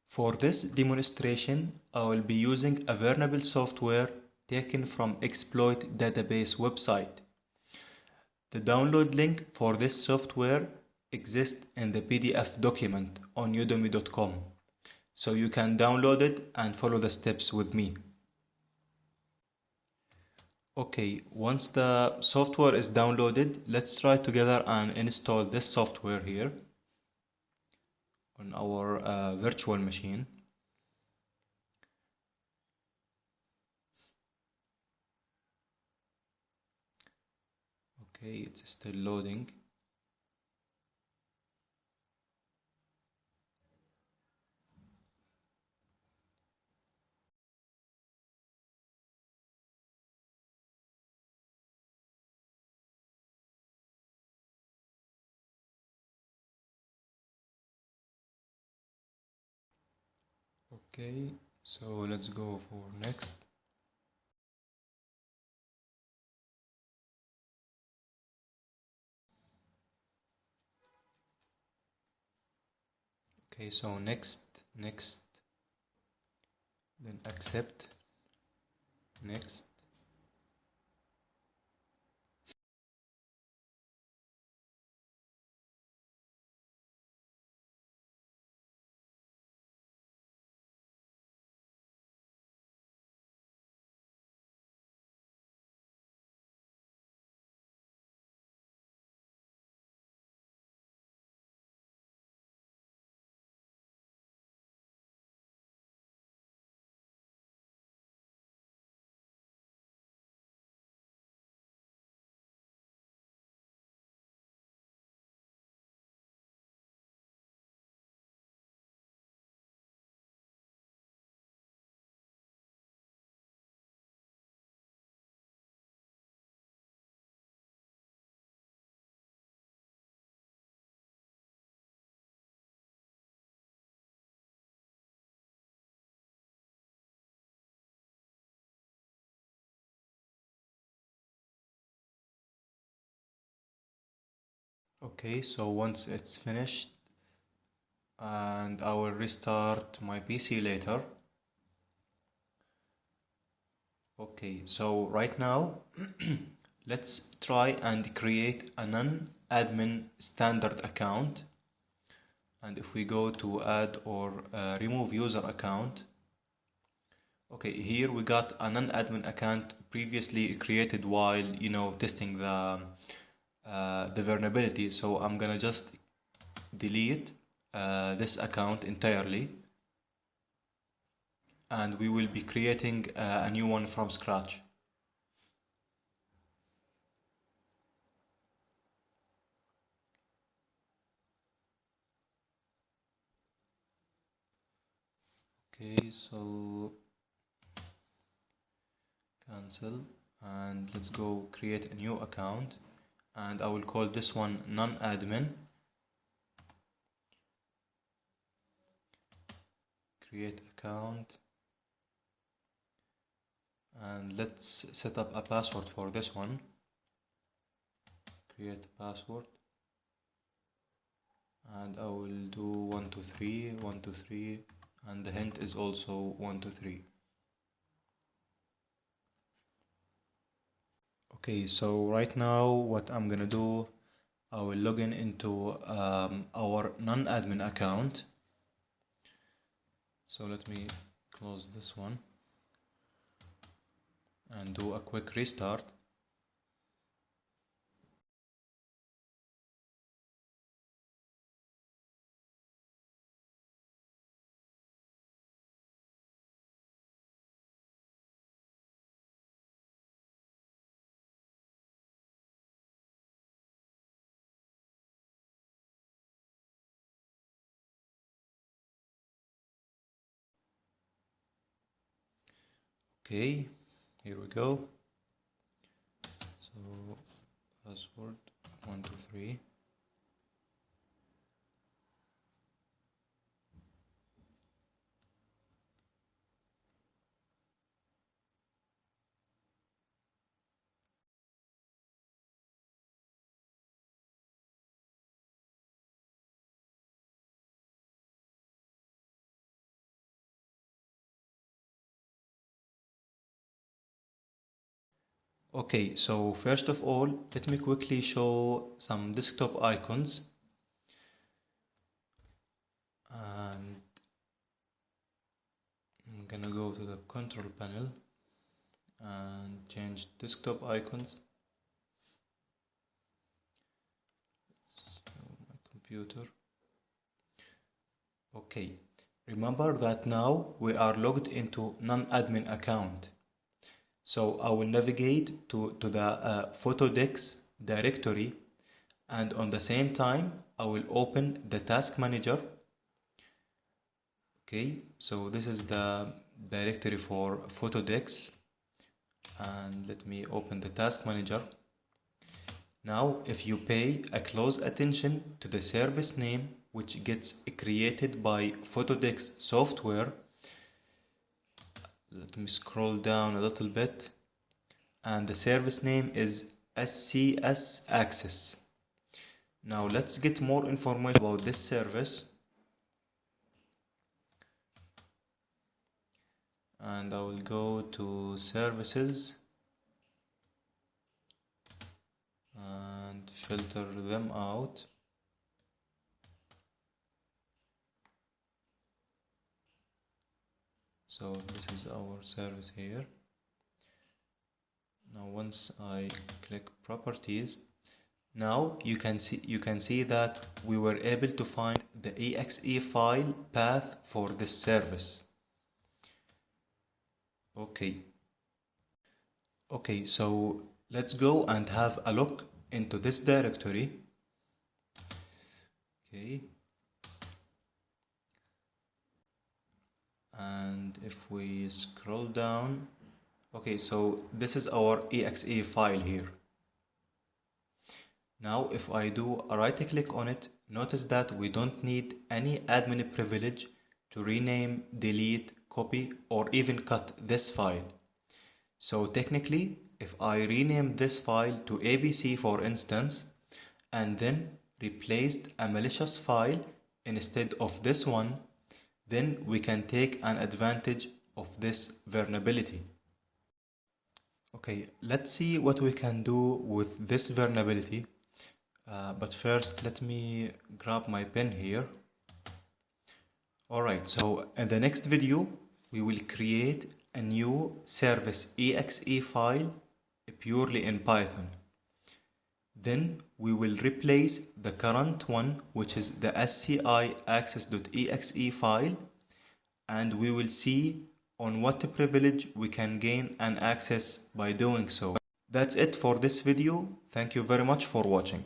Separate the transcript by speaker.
Speaker 1: For this demonstration, I will be using a vulnerable software taken from exploit database website. The download link for this software exists in the PDF document on udemy.com, so you can download it and follow the steps with me. Okay, once the software is downloaded, let's try together and install this software here on our virtual machine. Okay, it's still loading. Okay, so let's go for next. Okay, so next, then accept, next. Okay, so once it's finished, and I will restart my PC later. Okay, so right now, let's try and create a non-admin standard account. And if we go to add or remove user account, okay, here we got a non-admin account previously created while, testing the vulnerability. So I'm gonna just delete this account entirely, and we will be creating a new one from scratch. Okay, so cancel, and let's go create a new account, and I will call this one non-admin. Create account, and let's set up a password for this one. Create password, and I will do 123 123, and the hint is also 123. Okay, so right now what I'm gonna do, I will log in into our non-admin account. So let me close this one and do a quick restart. Okay, here we go. So password 123. Okay, so first of all, let me quickly show some desktop icons. And I'm gonna go to the control panel and change desktop icons. So my computer. Okay, remember that now we are logged into non-admin account. So I will navigate to the Photodex directory, and on the same time I will open the task manager. Okay, so this is the directory for Photodex, and let me open the task manager. Now if you pay a close attention to the service name which gets created by Photodex software, let me scroll down a little bit, and the service name is SCS Access. Now let's get more information about this service, and I will go to services and filter them out. So this is our service here. Now once I click properties, now you can see that we were able to find the exe file path for this service. Okay, so let's go and have a look into this directory. Okay, and if we scroll down, okay, so this is our exe file here. Now if I do a right click on it, notice that we don't need any admin privilege to rename, delete, copy, or even cut this file. So technically, if I rename this file to ABC for instance, and then replaced a malicious file instead of this one, then we can take an advantage of this vulnerability. Okay, let's see what we can do with this vulnerability. But first, let me grab my pen here. Alright, so in the next video, we will create a new service exe file purely in Python. Then we will replace the current one, which is the sci access.exe file, and we will see on what privilege we can gain an access by doing so. That's it for this video. Thank you very much for watching.